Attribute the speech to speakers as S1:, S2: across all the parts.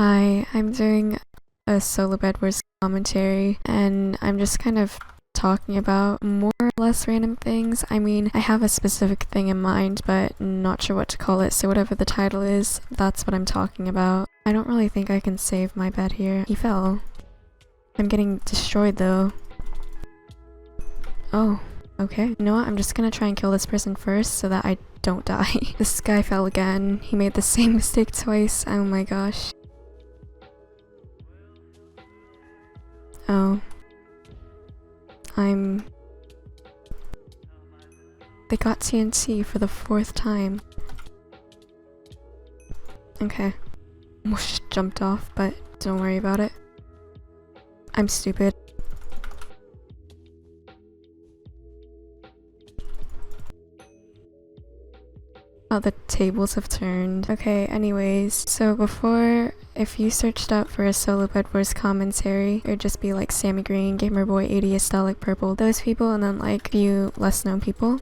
S1: Hi, I'm doing a solo bedwars commentary, and I'm just kind of talking about more or less random things. I mean, I have a specific thing in mind, but not sure what to call it, so whatever the title is, that's what I'm talking about. I don't really think I can save my bed here. He fell. I'm getting destroyed though. Oh, okay. You know what? I'm just gonna try and kill this person first so that I don't die. This guy fell again. He made the same mistake twice. Oh my gosh. Oh. They got TNT for the 4th time. Okay. Almost jumped off, but don't worry about it. I'm stupid. Oh, the tables have turned. Okay, anyways, so before, if you searched up for a solo bedwars commentary, it would just be like Sammy Green, Gamerboy 80, Estelic Purple, those people, and then like a few less known people.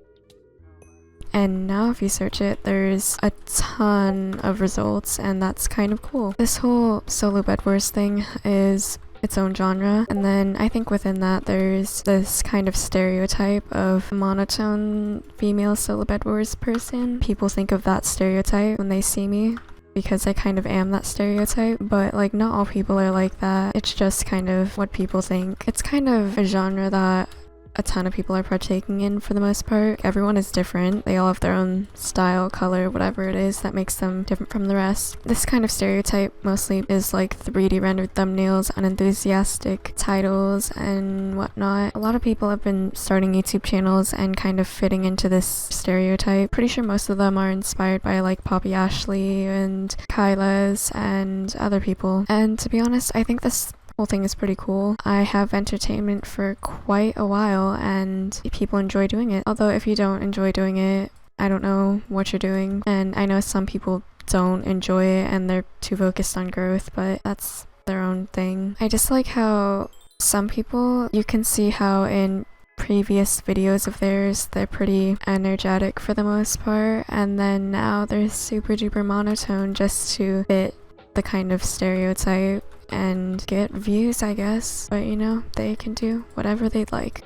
S1: And now if you search it, there's a ton of results, and that's kind of cool. This whole solo bedwars thing is its own genre, and then I think within that there's this kind of stereotype of monotone female solo bedwars person. People think of that stereotype when they see me, because I kind of am that stereotype, but like not all people are like that. It's just kind of what people think. It's kind of a genre that a ton of people are partaking in for the most part. Everyone is different. They all have their own style, color, whatever it is that makes them different from the rest. This kind of stereotype mostly is like 3D rendered thumbnails, unenthusiastic titles, and whatnot. A lot of people have been starting YouTube channels and kind of fitting into this stereotype. Pretty sure most of them are inspired by like Poppy Ashley and Kyla's and other people. And to be honest, I think this whole thing is pretty cool. I have entertainment for quite a while and people enjoy doing it. Although if you don't enjoy doing it, I don't know what you're doing. And I know some people don't enjoy it and they're too focused on growth, but that's their own thing. I just like how some people, you can see how in previous videos of theirs they're pretty energetic for the most part, and then now they're super duper monotone just to fit the kind of stereotype and get views, I guess. But you know, they can do whatever they'd like.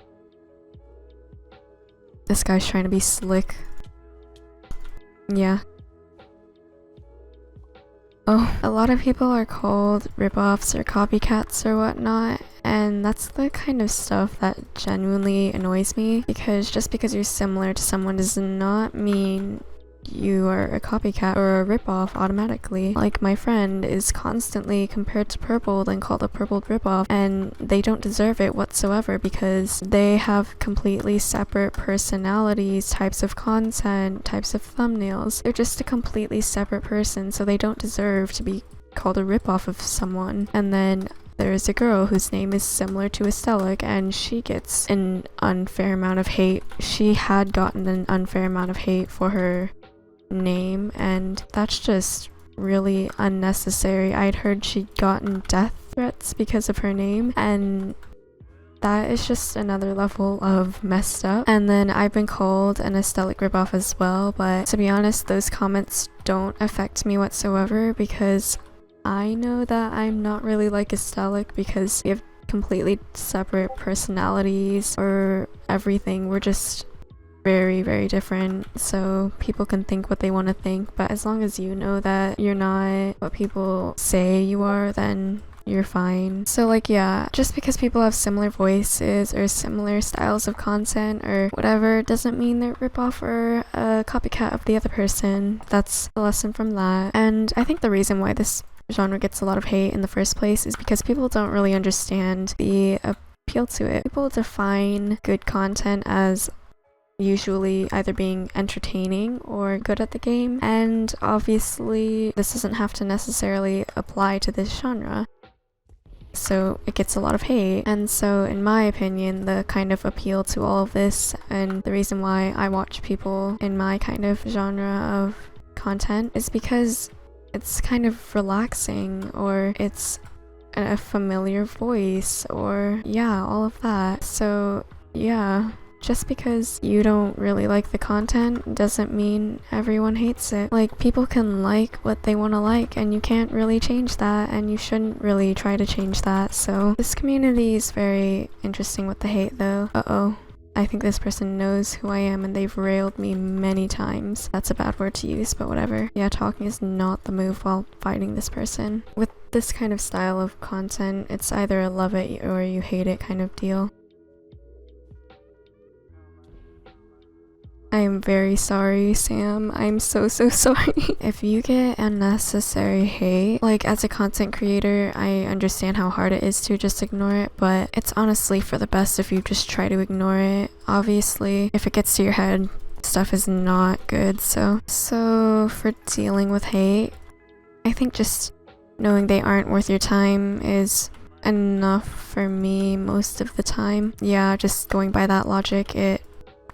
S1: This guy's trying to be slick. Yeah. Oh, a lot of people are called ripoffs or copycats or whatnot, and that's the kind of stuff that genuinely annoys me, because just because you're similar to someone does not mean you are a copycat or a ripoff automatically. Like, my friend is constantly compared to Purple, then called a purpled ripoff, and they don't deserve it whatsoever because they have completely separate personalities, types of content, types of thumbnails. They're just a completely separate person, so they don't deserve to be called a ripoff of someone. And then there's a girl whose name is similar to Estelic, and she gets an unfair amount of hate. She had gotten an unfair amount of hate for her name, and that's just really unnecessary. I'd heard she'd gotten death threats because of her name, and that is just another level of messed up. And then I've been called an Estelic ripoff as well, but to be honest, those comments don't affect me whatsoever because I know that I'm not really like Estelic, because we have completely separate personalities or everything. We're just very, very different, so people can think what they want to think, but as long as you know that you're not what people say you are, then you're fine. So like, yeah, just because people have similar voices or similar styles of content or whatever doesn't mean they're ripoff or a copycat of the other person. That's the lesson from that. And I think the reason why this genre gets a lot of hate in the first place is because people don't really understand the appeal to it. People define good content as usually either being entertaining or good at the game, and obviously this doesn't have to necessarily apply to this genre, so it gets a lot of hate. And so in my opinion, the kind of appeal to all of this, and the reason why I watch people in my kind of genre of content, is because it's kind of relaxing, or it's a familiar voice, or yeah, all of that. So yeah, Just because you don't really like the content doesn't mean everyone hates it. Like, people can like what they want to like, and you can't really change that, and you shouldn't really try to change that. So this community is very interesting with the hate though. Uh-oh. I think this person knows who I am and they've railed me many times. That's a bad word to use, but whatever. Yeah, talking is not the move while fighting this person. With this kind of style of content, it's either a love it or you hate it kind of deal. I am very sorry, Sam. I'm so sorry. If you get unnecessary hate, like as a content creator, I understand how hard it is to just ignore it, but it's honestly for the best if you just try to ignore it. Obviously, if it gets to your head, stuff is not good. So for dealing with hate, I think just knowing they aren't worth your time is enough for me most of the time. Yeah, just going by that logic, it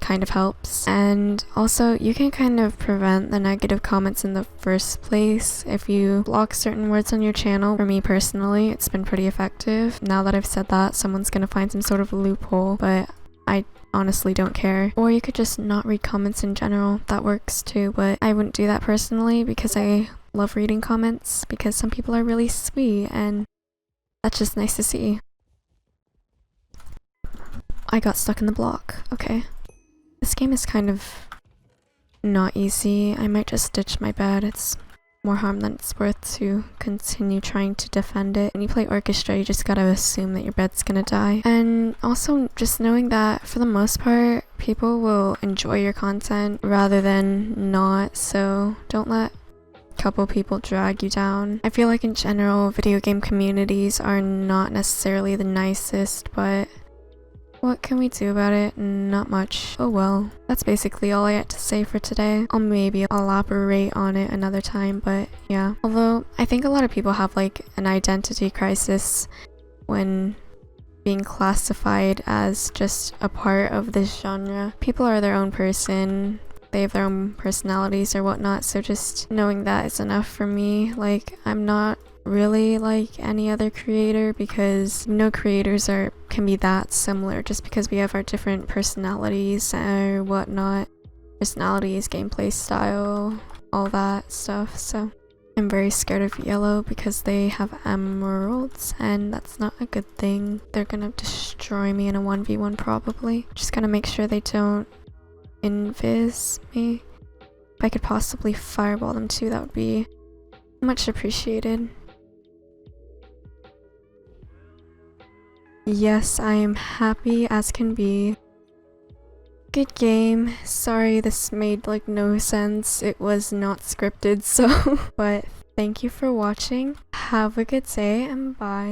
S1: kind of helps. And also, you can kind of prevent the negative comments in the first place if you block certain words on your channel. For me personally, it's been pretty effective. Now that I've said that, someone's gonna find some sort of loophole, but I honestly don't care. Or you could just not read comments in general. That works too, but I wouldn't do that personally because I love reading comments, because some people are really sweet and that's just nice to see. I got stuck in the block. Okay. This game is kind of not easy. I might just ditch my bed. It's more harm than it's worth to continue trying to defend it. When you play Orchestra, you just gotta assume that your bed's gonna die. And also just knowing that for the most part, people will enjoy your content rather than not, so don't let a couple people drag you down. I feel like in general, video game communities are not necessarily the nicest, but what can we do about it? Not much. Oh well. That's basically all I had to say for today. I'll maybe elaborate on it another time, but yeah. Although, I think a lot of people have like an identity crisis when being classified as just a part of this genre. People are their own person. They have their own personalities or whatnot, so just knowing that is enough for me. Like, I'm not really like any other creator, because no creators can be that similar just because we have our different personalities or whatnot. Personalities, gameplay style, all that stuff. So I'm very scared of yellow because they have emeralds and that's not a good thing. They're gonna destroy me in a 1v1 probably. Just gotta make sure they don't invis me. If I could possibly fireball them too, that would be much appreciated. Yes, I am happy as can be. Good game. Sorry this made like no sense. It was not scripted, so but thank you for watching. Have a good day and bye.